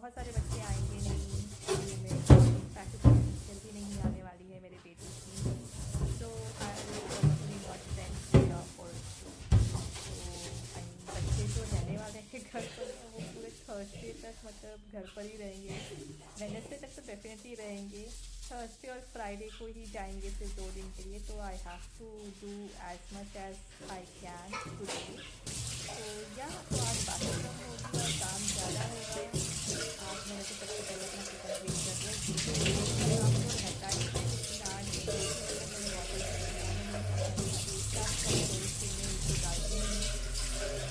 बहुत सारे बच्चे आएंगे नहीं स्कूल में, प्रैक्टिस जल्दी नहीं आने वाली है मेरे बेटे की, तो I will probably not send for बच्चे जो रहने वाले हैं घर पर वो पूरे थर्सडे तक मतलब घर पर ही रहेंगे। वेडनेसडे तक तो डेफिनेटली रहेंगे, थर्सडे और फ्राइडे को ही जाएंगे सिर्फ 2 दिन के लिए। तो I have to do as much as I can today. तो या तो आज बाकी कम होगी और काम ज़्यादा होगा। आज मैंने तो सबसे पहले अपना कंप्लीट कर दिया, जिससे काम तो रहता ही है, लेकिन आज देखिए मतलब मैंने वापस एक साथ थोड़ी सी में उसको डालती हूँ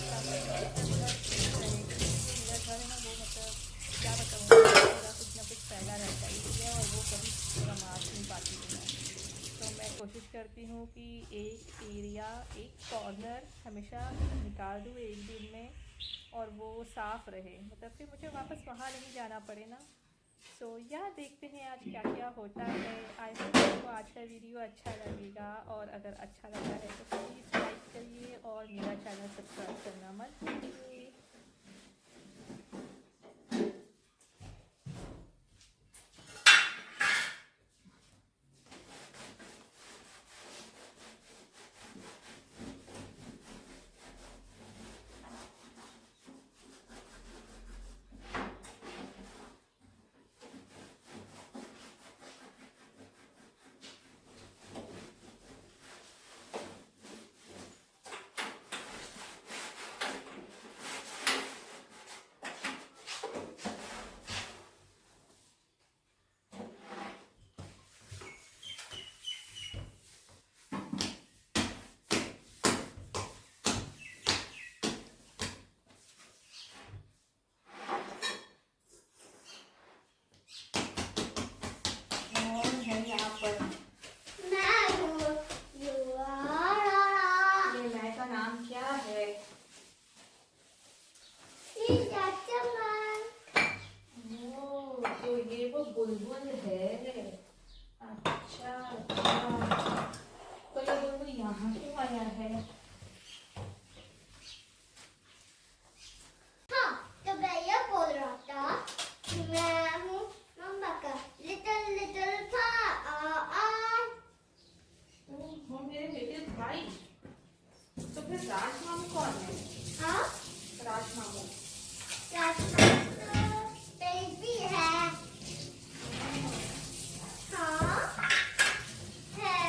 ताकि मतलब घर क्लीन रहे, क्योंकि जो मेरा घर है ना वो मतलब क्या बताऊँ, पूरा कुछ ना कुछ फैला रहता ही है और वो कभी पूरा माफ नहीं पाती हूँ मैं। तो मैं कोशिश करती हूँ कि एक एरिया, एक कॉर्नर हमेशा निकाल दूँ एक दिन में और वो साफ़ रहे, मतलब फिर मुझे वापस वहाँ नहीं जाना पड़े ना। सो या देखते हैं आज क्या क्या होता है। आई होप आपको आज का वीडियो अच्छा लगेगा, और अगर अच्छा लगा है तो प्लीज़ लाइक करिए और मेरा चैनल सब्सक्राइब करना मत भूलिए। कौन है यहाँ पर? मैं हूँ। ये मैं का नाम क्या है? ओ, तो ये वो बुलबुल है। अच्छा अच्छा, तो ये बुलबुल यहाँ क्यों आया है? हाँ, तो मैं ये बोल रहा था कि मैं हूँ मम्मा का लिटिल लिटिल वो मेरे बेटे भाई। तो फिर राज मामू कौन है? हाँ, राज मामू बेबी है। हाँ, है।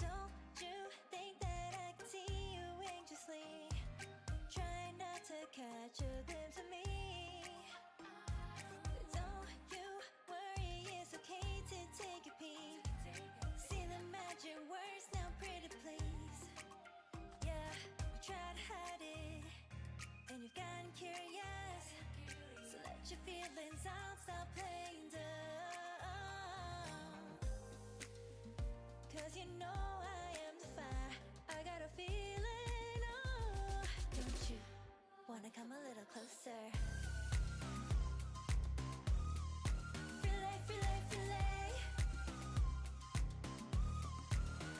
Don't you think that I can see you anxiously? Try not to catch a glimpse of me. Don't you worry, it's okay to take a peek. See the magic words now, pretty please. Yeah, you try to hide it, and you've gotten curious. So let your feelings out, stop playing dumb. 'Cause you know I am the fire, I got a feeling, oh. Don't you wanna come a little closer? Relay, relay, relay.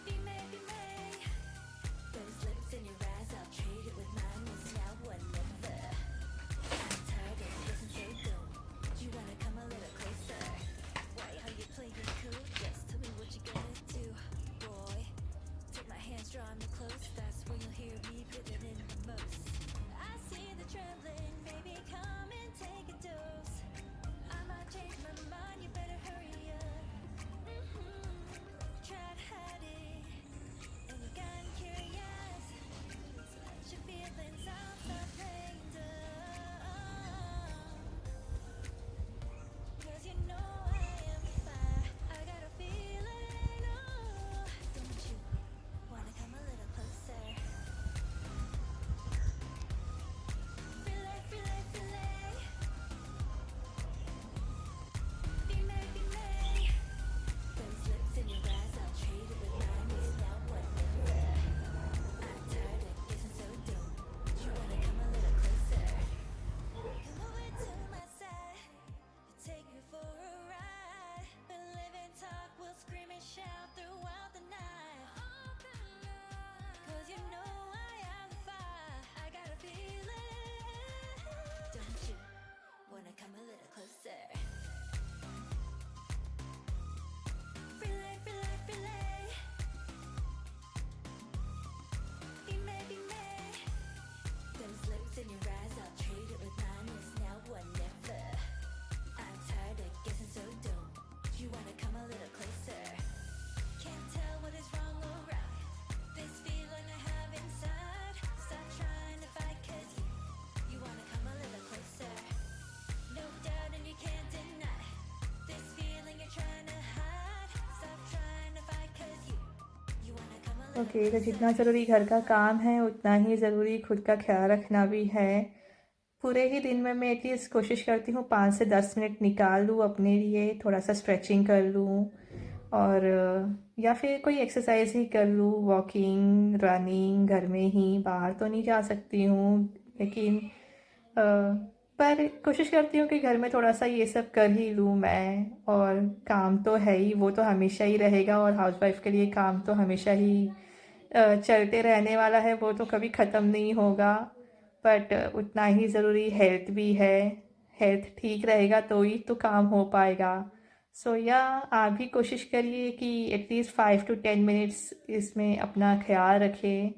Be May, be May. Those lips in your eyes, I'll trade it with mine. We'll see now whatever. I'm tired of listen, so go. Do you wanna come a little closer? Okay, तो जितना ज़रूरी घर का काम है उतना ही ज़रूरी खुद का ख्याल रखना भी है। पूरे ही दिन में मैं एटलीस्ट कोशिश करती हूँ 5 से 10 मिनट निकाल लूँ अपने लिए, थोड़ा सा स्ट्रेचिंग कर लूँ और या फिर कोई एक्सरसाइज ही कर लूँ, वॉकिंग, रनिंग, घर में ही, बाहर तो नहीं जा सकती हूँ लेकिन पर कोशिश करती हूँ कि घर में थोड़ा सा ये सब कर ही लूँ मैं। और काम तो है ही, वो तो हमेशा ही रहेगा और हाउसवाइफ के लिए काम तो हमेशा ही चलते रहने वाला है, वो तो कभी ख़त्म नहीं होगा। बट उतना ही ज़रूरी हेल्थ भी है। हेल्थ ठीक रहेगा तो ही तो काम हो पाएगा। सो या आप भी कोशिश करिए कि एटलीस्ट 5 to 10 मिनट्स इसमें अपना ख्याल रखें।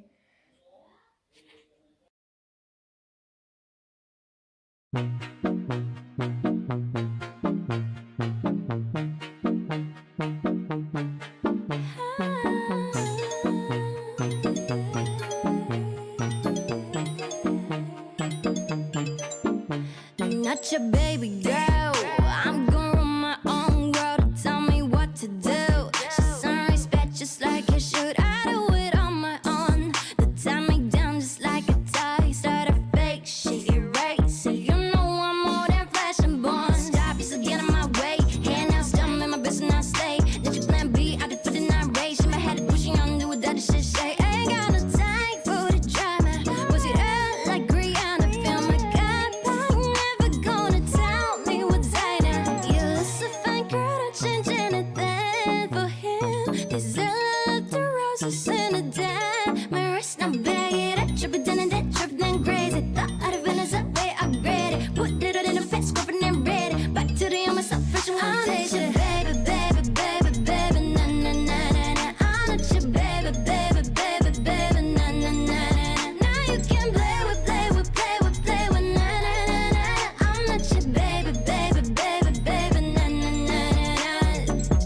Not your baby girl. I'm gonna run my own world. Tell me what to do. She's some respect just like I should. I do it on my own. They tie me down just like a tie. Start a fake shit, erase it. You know I'm more than flesh and bone. Stop, you still get in my way. Hand out, still in my business, I stay. Did you plan B? I did for the night race. In my head, pushing on, do what that shit say. Ain't got no time for the drama. Was it up like Rihanna? Feel my gut, but I'm never gonna tell me what's I know. You look so fine, girl, don't change anything for him. This love the roses in a dime. My wrist, now bag it up, trip it down and that trip then crazy. Thought I'd have been a way upgraded. Put it all in a fast, covered and ready. Back to the young myself, fresh and one day. Baby, baby, baby, baby, na na na na na. I'm not your baby, baby, baby, baby, na na na na na. Now you can play with, play with, play with, play with, na na na na. I'm not your baby, baby, baby, baby, na na na na na.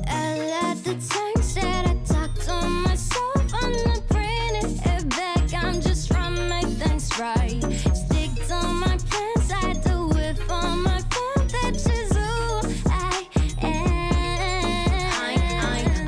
I love the times that I talk to myself. I'm not bringing it back. I'm just trying to make things right. Stick to my plans. I do it for my fam. That's just who I am.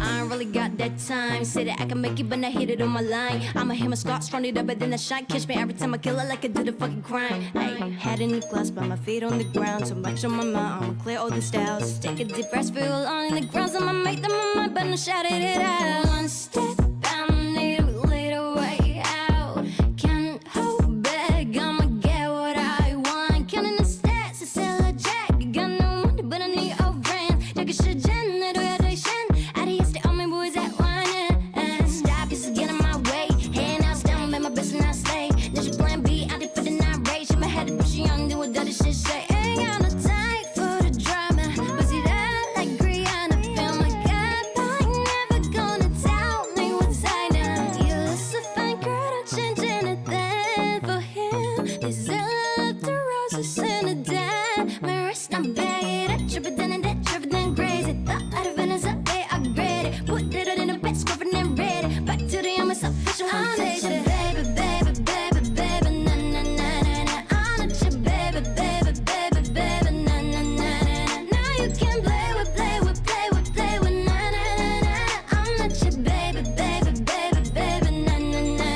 I ain't really got that time. Say that I can make it, but not hit it on my line. I'ma hit my scars, run it up, but then I shine. Catch me every time I kill it like I did a fucking crime. Ay, head in the glass, but my feet on the ground. Too much on my mind, I'ma clear all the styles. Take a deep breath, feel on the ground. I'ma make them on my mind, but I'm shouting it out. One step, I need to lead a way out. Can't hold back, I'ma get what I want. Counting the stats, it's still a jack. Got no money, but I need your friends. 저기 시즌, 너도 해도 신. Adios to all my boys that wanna stop, just get in my way. Hand out, down, make my best and I stay. There's your plan B, I did for the night race. In my head, pushing on, do what other shit say. Ain't got no time for the drama. Was it out like Rihanna? Feel my gut, but I'm never gonna tell me what's I know. You look so fine, girl, don't change anything for him. This love the roses in a dime. My wrist, I'm bag it up, trip it down and that trip it then crazy. Thought I'd have been as a way upgraded. Put it all in a best, covered and ready. Back to the young myself, fresh and one day. Baby, baby, baby, baby, na na na na na. I'm not your baby, baby, baby, baby, na na na na na. Now you can play with, play with, play with, play with, na na na na. I'm not your baby, baby, baby, baby, na na na na.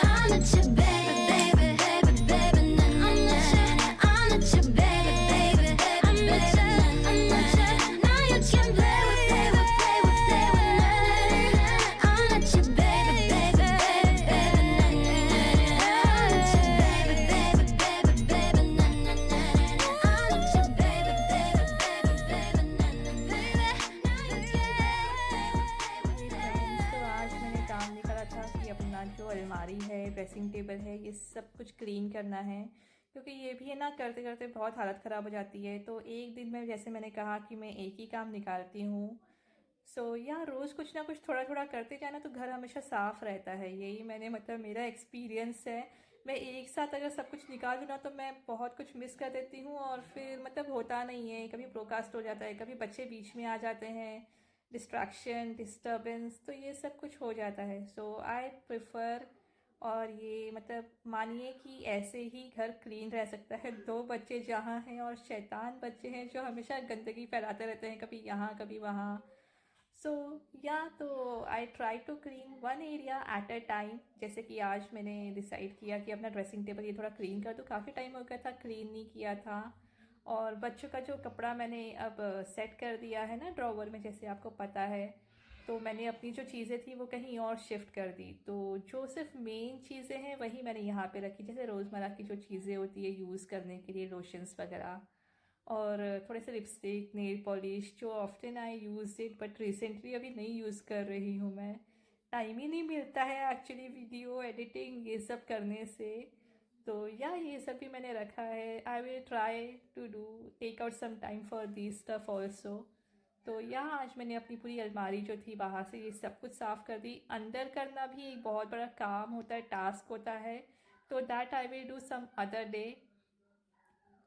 I'm not your baby, baby, baby, baby, na na na na. I'm not your baby, baby, I'm not your, I'm not your. Now you can play with, play with, play with, play with, na na na na. I'm not your baby, baby, baby, baby, na na na na. I'm not your baby, baby, baby, baby, na na na na. I'm not your baby, baby, baby, baby, na na baby. Now you can तो आज मैंने काम निकाला था कि अपना जो अलमारी है, ड्रेसिंग टेबल है, ये सब कुछ क्लीन करना है क्योंकि ये भी है ना, करते करते बहुत हालत ख़राब हो जाती है। तो एक दिन में, जैसे मैंने कहा कि मैं एक ही काम निकालती हूँ, सो या रोज़ कुछ ना कुछ थोड़ा थोड़ा करते जाना तो घर हमेशा साफ़ रहता है। यही मैंने मतलब मेरा एक्सपीरियंस है। मैं एक साथ अगर सब कुछ निकाल दूँ ना तो मैं बहुत कुछ मिस कर देती हूँ और फिर मतलब होता नहीं है, कभी प्रोकास्ट हो जाता है, कभी बच्चे बीच में आ जाते हैं, डिस्ट्रैक्शन, डिस्टर्बेंस, तो ये सब कुछ हो जाता है। सो आई प्रिफ़र, और ये मतलब मानिए कि ऐसे ही घर क्लीन रह सकता है। 2 बच्चे जहाँ हैं और शैतान बच्चे हैं जो हमेशा गंदगी फैलाते रहते हैं, कभी यहाँ कभी वहाँ। सो या तो I try to clean one area at a time. जैसे कि आज मैंने डिसाइड किया कि अपना ड्रेसिंग टेबल ये थोड़ा क्लीन कर दूँ, काफ़ी टाइम हो गया था क्लीन नहीं किया था। और बच्चों का जो कपड़ा मैंने अब सेट कर दिया है ना ड्रॉवर में, जैसे आपको पता है, तो मैंने अपनी जो चीज़ें थी वो कहीं और शिफ्ट कर दी। तो जो सिर्फ मेन चीज़ें हैं वही मैंने यहाँ पे रखी, जैसे रोज़मर्रा की जो चीज़ें होती है यूज़ करने के लिए, लोशंस वगैरह, और थोड़े से लिपस्टिक, नेल पॉलिश, जो often I use it but recently अभी नहीं यूज़ कर रही हूँ मैं। टाइम ही नहीं मिलता है एक्चुअली वीडियो एडिटिंग ये सब करने से। तो या ये सब भी मैंने रखा है। I will try to do take out some time for this stuff also. तो यहाँ आज मैंने अपनी पूरी अलमारी जो थी बाहर से ये सब कुछ साफ़ कर दी। अंदर करना भी एक बहुत बड़ा काम होता है, टास्क होता है, तो that I will do some other day.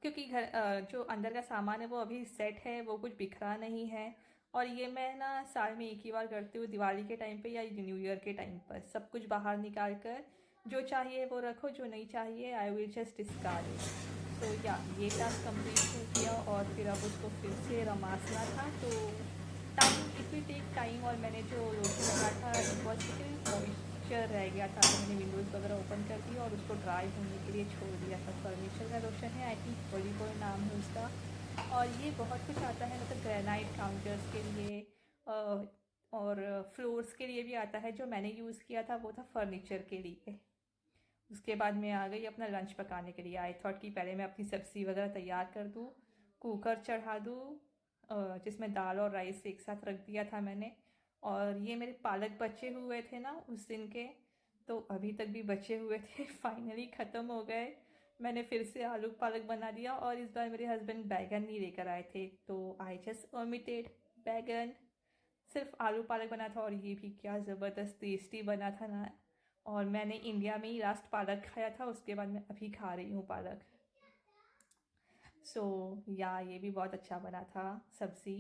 क्योंकि घर जो अंदर का सामान है वो अभी सेट है, वो कुछ बिखरा नहीं है। और ये मैं ना साल में एक ही बार करती हूँ, दिवाली के टाइम पे या न्यू ईयर के टाइम पर। सब कुछ बाहर निकाल कर जो चाहिए वो रखो, जो नहीं चाहिए I will just discard it. तो या ये टास्क कंप्लीट हो गया और फिर अब उसको फिर से रमासना था। तो time it will take time. और मैंने जो लोशन लगा था इट वॉज मॉइस्चर रह गया था, तो मैंने विंडोज़ वगैरह ओपन कर दिया और उसको ड्राई होने के लिए छोड़ दिया था। फर्नीचर का लोशन है, आई थिंक ओलिवोल नाम है उसका। और ये बहुत कुछ आता है, मतलब ग्रेनाइट काउंटर्स के लिए और फ्लोर्स के लिए भी आता है। जो मैंने यूज़ किया था वो था फर्नीचर के लिए। उसके बाद मैं आ गई अपना लंच पकाने के लिए। आई थॉट कि पहले मैं अपनी सब्ज़ी वगैरह तैयार कर दूँ, कुकर चढ़ा दूँ, जिसमें दाल और राइस एक साथ रख दिया था मैंने। और ये मेरे पालक बचे हुए थे ना उस दिन के, तो अभी तक भी बचे हुए थे फाइनली ख़त्म हो गए। मैंने फिर से आलू पालक बना दिया और इस बार मेरे हस्बैंड बैगन नहीं लेकर आए थे, तो आई जस्ट ओमिटेड बैगन। सिर्फ आलू पालक बना था और ये भी क्या ज़बरदस्त टेस्टी बना था ना। और मैंने इंडिया में ही लास्ट पालक खाया था, उसके बाद मैं अभी खा रही हूँ पालक। सो या ये भी बहुत अच्छा बना था सब्ज़ी।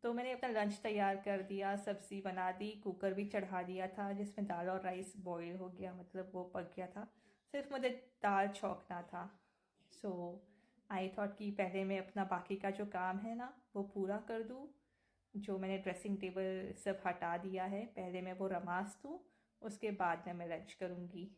तो मैंने अपना लंच तैयार कर दिया, सब्ज़ी बना दी, कुकर भी चढ़ा दिया था जिसमें दाल और राइस बॉईल हो गया, मतलब वो पक गया था। सिर्फ मुझे दाल छौंकना था। सो आई थॉट कि पहले मैं अपना बाकी का जो काम है ना वो पूरा कर दूँ। जो मैंने ड्रेसिंग टेबल सब हटा दिया है, पहले मैं वो रमास दूँ, उसके बाद मैं लंच करूँगी।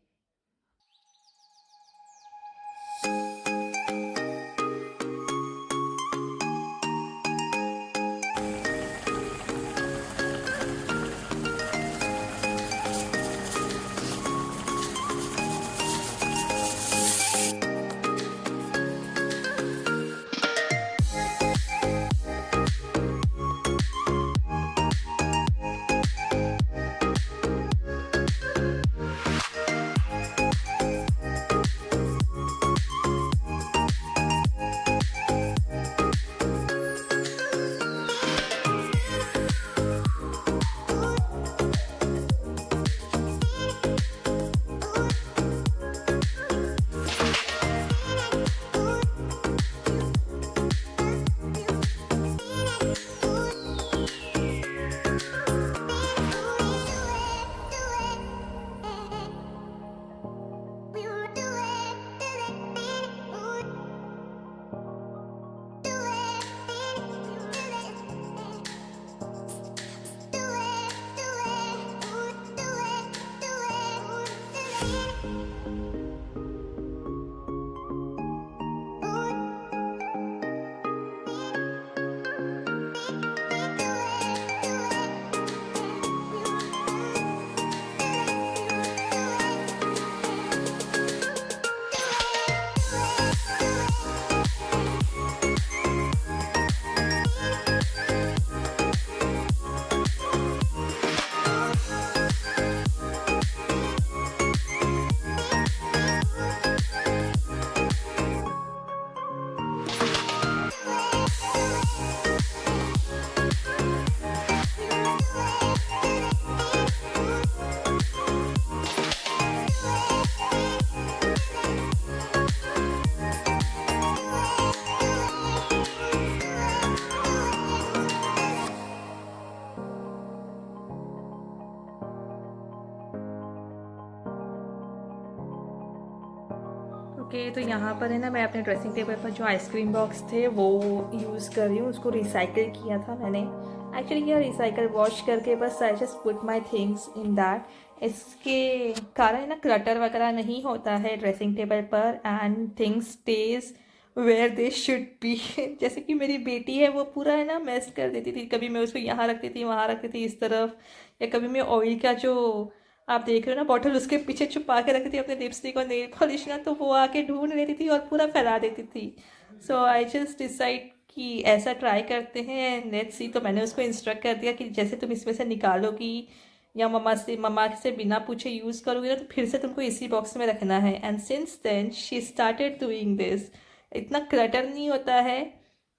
ओके, तो यहाँ पर है ना मैं अपने ड्रेसिंग टेबल पर जो आइसक्रीम बॉक्स थे वो यूज़ कर रही हूँ। उसको रिसाइकिल किया था मैंने एक्चुअली ये रिसाइकल वॉश करके बस I just put my things in that. इसके कारण ना क्लटर वगैरह नहीं होता है ड्रेसिंग टेबल पर and things stays where they should be. जैसे कि मेरी बेटी है वो पूरा है ना मेस कर देती थी, कभी मैं उसको यहाँ रखती थी वहाँ रखती थी इस तरफ, या कभी मैं ऑयल का जो आप देख रहे हो ना बॉटल उसके पीछे छुपा के रखती थी अपने लिपस्टिक और नेल पॉलिश ना, तो वो आके ढूंढ लेती थी और पूरा फैला देती थी। सो आई जस्ट डिसाइड कि ऐसा ट्राई करते हैं, लेट्स सी। तो मैंने उसको इंस्ट्रक्ट कर दिया कि जैसे तुम इसमें से निकालोगी या मम्मा से बिना पूछे यूज़ करोगे ना, तो फिर से तुमको इसी बॉक्स में रखना है। And since then she started doing this. इतना क्लटर नहीं होता है।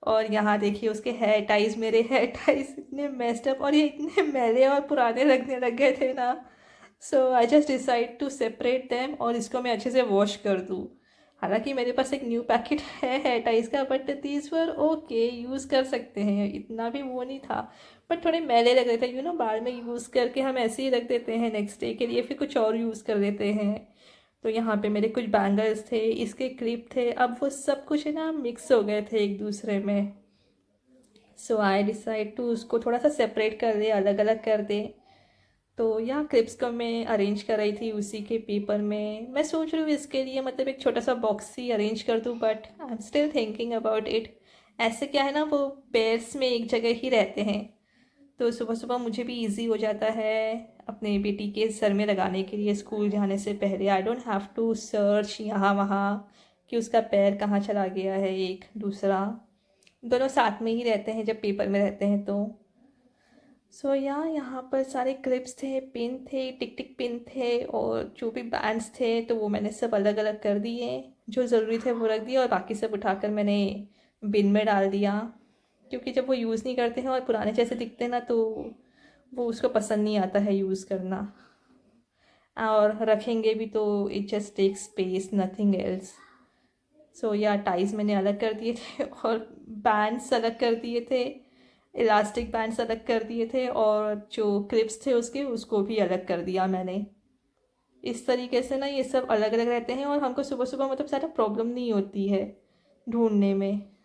और यहाँ देखिए उसके हेयर टाइज, मेरे हेयर टाइज इतने मेस्ड अप और ये इतने मैले और पुराने लगने लग गए थे ना। So I just decide to separate them और इसको मैं अच्छे से वॉश कर दूँ। हालांकि मेरे पास एक न्यू पैकेट है हेयर टाइज का, but these were okay, use कर सकते हैं, इतना भी वो नहीं था। बट थोड़े मैले लग रहे थे, यू नो, बाल में यूज़ करके हम ऐसे ही रख देते हैं नेक्स्ट डे के लिए, फिर कुछ और यूज़ कर देते हैं। तो यहाँ पे मेरे कुछ बैंगल्स थे, इसके क्लिप थे, अब वो सब कुछ है ना मिक्स हो गए थे एक दूसरे में। सो आई डिसाइड टू उसको थोड़ा सा सेपरेट कर दे, अलग अलग कर दे। तो यहाँ क्लिप्स को मैं अरेंज कर रही थी उसी के पेपर में। मैं सोच रही हूँ इसके लिए मतलब एक छोटा सा बॉक्स ही अरेंज कर दूँ, but I am still thinking about it. ऐसे क्या है ना, वो पेयर्स में एक जगह ही रहते हैं, तो सुबह सुबह मुझे भी इजी हो जाता है अपने बेटी के सर में लगाने के लिए स्कूल जाने से पहले। I don't have to search यहाँ वहाँ कि उसका पैर कहाँ चला गया है, एक दूसरा दोनों साथ में ही रहते हैं जब पेपर में रहते हैं तो। सो यहाँ पर सारे क्लिप्स थे, पिन थे, टिक टिक पिन थे, और जो भी बैंड्स थे तो वो मैंने सब अलग अलग कर दिए। जो ज़रूरी थे वो रख दिया और बाकी सब उठाकर मैंने बिन में डाल दिया, क्योंकि जब वो यूज़ नहीं करते हैं और पुराने जैसे दिखते हैं ना, तो वो उसको पसंद नहीं आता है यूज़ करना। और रखेंगे भी तो it just take space, nothing else. So या टाइज मैंने अलग कर दिए थे और बैंड्स अलग कर दिए थे, इलास्टिक बैंड्स अलग कर दिए थे, और जो क्लिप्स थे उसके उसको भी अलग कर दिया मैंने। इस तरीके से ना ये सब अलग अलग रहते हैं और हमको सुबह सुबह मतलब ज़्यादा प्रॉब्लम नहीं होती है ढूंढने में।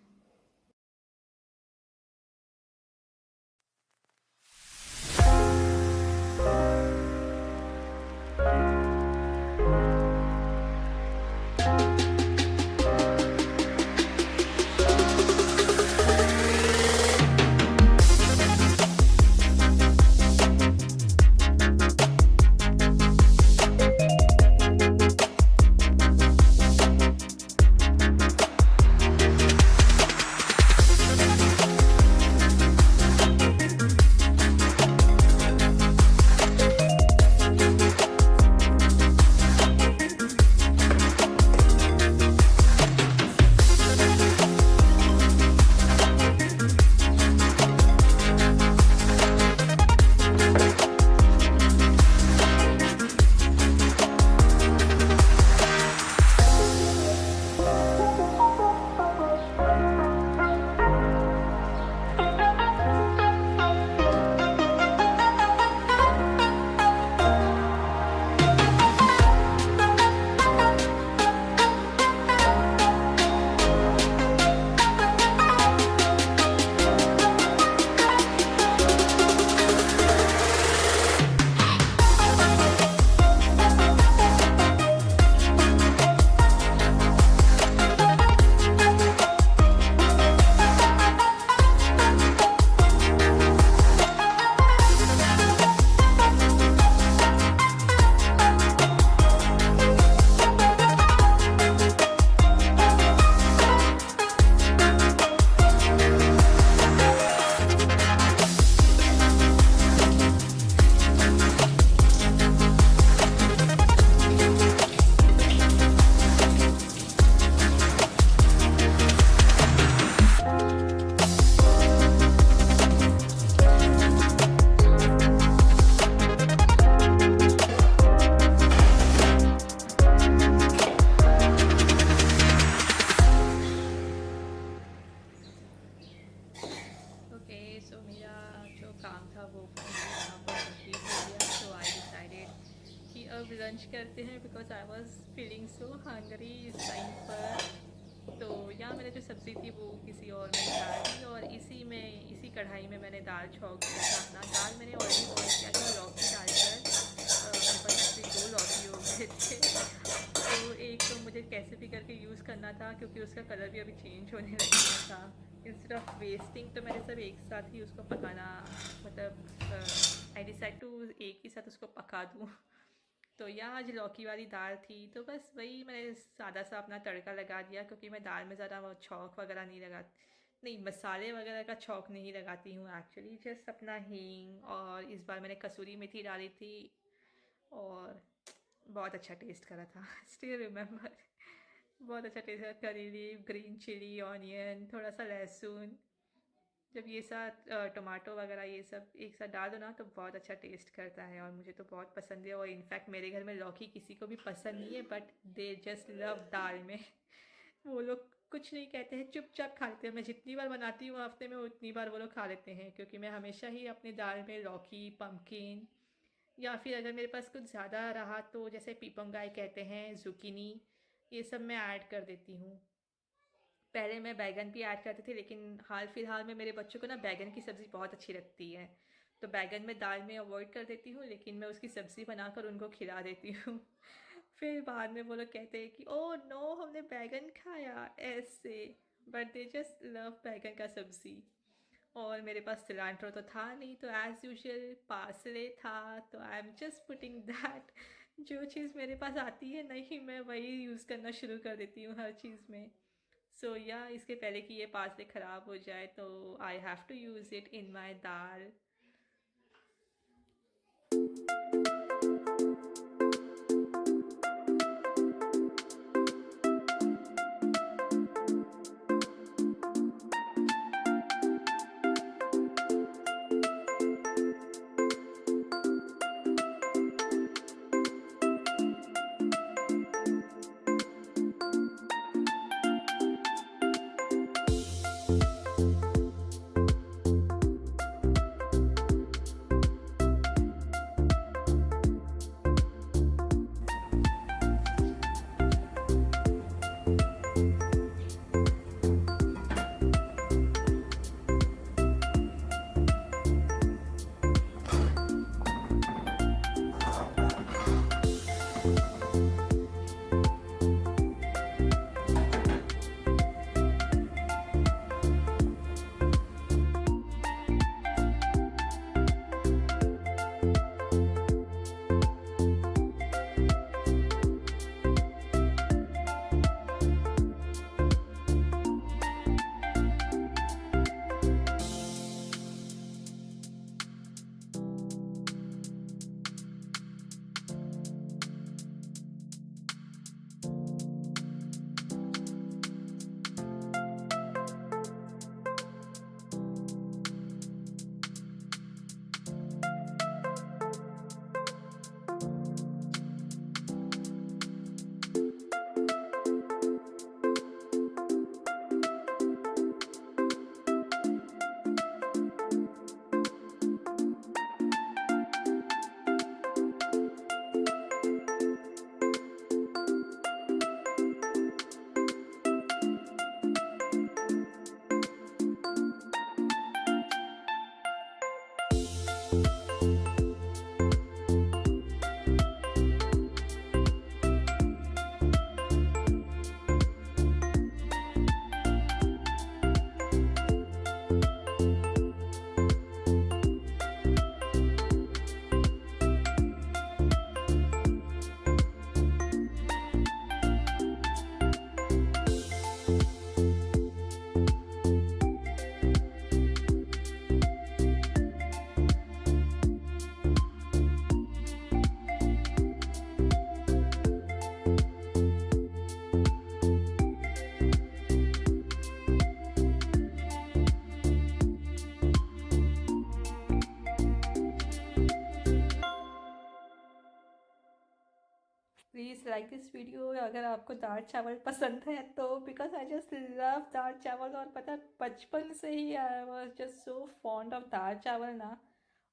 अब लंच करते हैं because I was feeling so Hungary इस टाइम पर। तो यहाँ मैंने जो सब्ज़ी थी वो किसी और में डाल दी और इसी कढ़ाई में मैंने दाल छौंक दिया था अपना। दाल मैंने ऑलरेडी बॉईल किया था लौकी डालकर। मेरे पास एक्चुअली 2 लौकी हो गए थे। तो एक तो मुझे कैसे भी करके यूज़ करना था क्योंकि उसका कलर भी अभी चेंज होने लगा था। इंस्टेड ऑफ वेस्टिंग तो मैंने सब एक साथ ही उसको पकाना, मतलब आई डिसाइड टू एक ही साथ उसको पका दूँ। तो यहाँ आज लौकी वाली दाल थी तो बस वही मैंने सादा सा अपना तड़का लगा दिया क्योंकि मैं दाल में ज़्यादा वो छौंक वगैरह नहीं लगा, नहीं मसाले वगैरह का छौंक नहीं लगाती हूँ एक्चुअली, जस्ट अपना हींग और इस बार मैंने कसूरी मेथी डाली थी और बहुत अच्छा टेस्ट करा था। स्टिल रिमेम्बर, बहुत अच्छा टेस्ट करा। करी लीफ, ग्रीन चिली, ऑनियन, थोड़ा सा लहसुन, जब ये साथ टमाटो वगैरह ये सब एक साथ डाल दो ना तो बहुत अच्छा टेस्ट करता है और मुझे तो बहुत पसंद है। और इनफैक्ट मेरे घर में लौकी किसी को भी पसंद नहीं है बट दे जस्ट लव दाल में। वो लोग कुछ नहीं कहते हैं, चुपचाप खा लेते हैं। मैं जितनी बार बनाती हूँ हफ्ते में उतनी बार वो लोग खा लेते हैं क्योंकि मैं हमेशा ही अपनी दाल में लौकी, पम्पकिन या फिर अगर मेरे पास कुछ ज़्यादा रहा तो जैसे पीपंगाई कहते हैं, जुकीनी, ये सब मैं ऐड कर देती हूँ। पहले मैं बैंगन भी ऐड करती थी लेकिन हाल फिलहाल में मेरे बच्चों को ना बैंगन की सब्ज़ी बहुत अच्छी लगती है तो बैंगन में दाल में अवॉइड कर देती हूँ लेकिन मैं उसकी सब्ज़ी बनाकर उनको खिला देती हूँ। फिर बाद में वो लोग कहते हैं कि ओह नो हमने बैंगन खाया ऐसे, बट दे जस्ट लव बैंगन का सब्ज़ी। और मेरे पास सिलेंडर तो था नहीं तो एज़ यूजुअल पार्सले था तो I am just putting that. जो चीज़ मेरे पास आती है नहीं मैं वही यूज़ करना शुरू कर देती हूँ हर चीज़ में। सो या इसके पहले कि ये पार्सले ख़राब हो जाए तो I have to use it in my dal. Please like this video अगर आपको दाल चावल पसंद है तो, because I just love dal chawal. और पता बचपन से ही I was just so fond of dal chawal ना,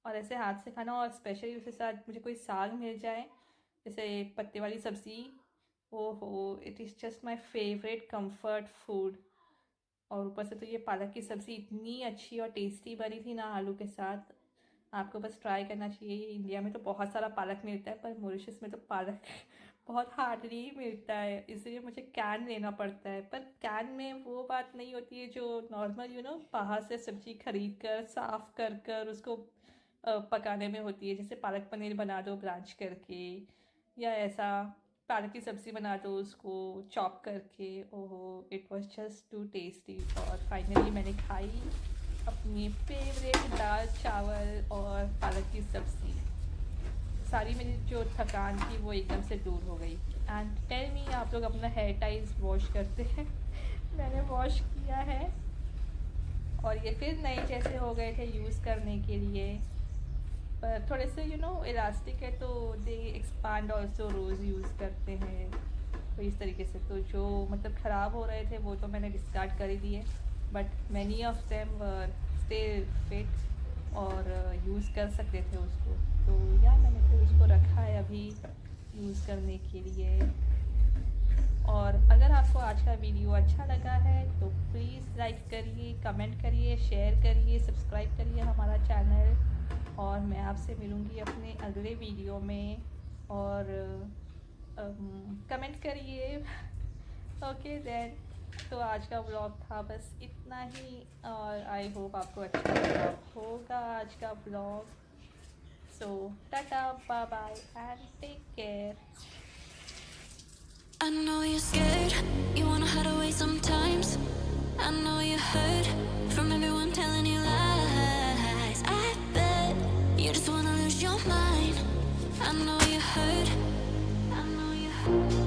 और ऐसे हाथ से खाना, और स्पेशली उसके साथ मुझे कोई साग मिल जाए जैसे पत्ते वाली सब्ज़ी ओहो, it is just my favourite comfort food. और ऊपर से तो ये पालक की सब्ज़ी इतनी अच्छी और टेस्टी बनी थी ना आलू के साथ। आपको बस ट्राई करना चाहिए। इंडिया में तो बहुत सारा पालक मिलता है, पर मॉरिशस में तो पालक बहुत हार्डली मिलता है, इसलिए मुझे कैन लेना पड़ता है। पर कैन में वो बात नहीं होती है जो नॉर्मल बाहर से सब्ज़ी खरीद कर साफ़ कर कर उसको पकाने में होती है। जैसे पालक पनीर बना दो ब्रांच करके, या ऐसा पालक की सब्ज़ी बना दो उसको चॉप करके। ओहो, it was just too tasty. और फाइनली मैंने खाई अपनी फेवरेट दाल चावल और पालक की सब्ज़ी। सारी मेरी जो थकान थी वो एकदम से दूर हो गई। एंड टेल मी, आप लोग अपना हेयर टाइज वॉश करते हैं? मैंने वॉश किया है और ये फिर नए जैसे हो गए थे यूज़ करने के लिए। पर थोड़े से इलास्टिक है तो दे एक्सपांड ऑल्सो, रोज़ यूज़ करते हैं तो इस तरीके से। तो जो मतलब ख़राब हो रहे थे वो तो मैंने डिस्कार्ड कर ही दिए, but many of them were still fit और यूज़ कर सकते थे उसको। तो या मैंने फिर उसको रखा है अभी यूज़ करने के लिए। और अगर आपको आज का वीडियो अच्छा लगा है तो प्लीज़ लाइक करिए, कमेंट करिए, शेयर करिए, सब्सक्राइब करिए हमारा चैनल। और मैं आपसे मिलूँगी अपने अगले वीडियो में। और कमेंट करिए। ओके देन, तो आज का व्लॉग था बस इतना ही, और आई होप आपको अच्छा लगा होगा आज का vlog. So tata, bye bye and take care. I know you're scared, you wanna hide away sometimes. I know you heard from everyone telling you lies. I bet you just wanna lose your mind. I know you heard, I know you heard.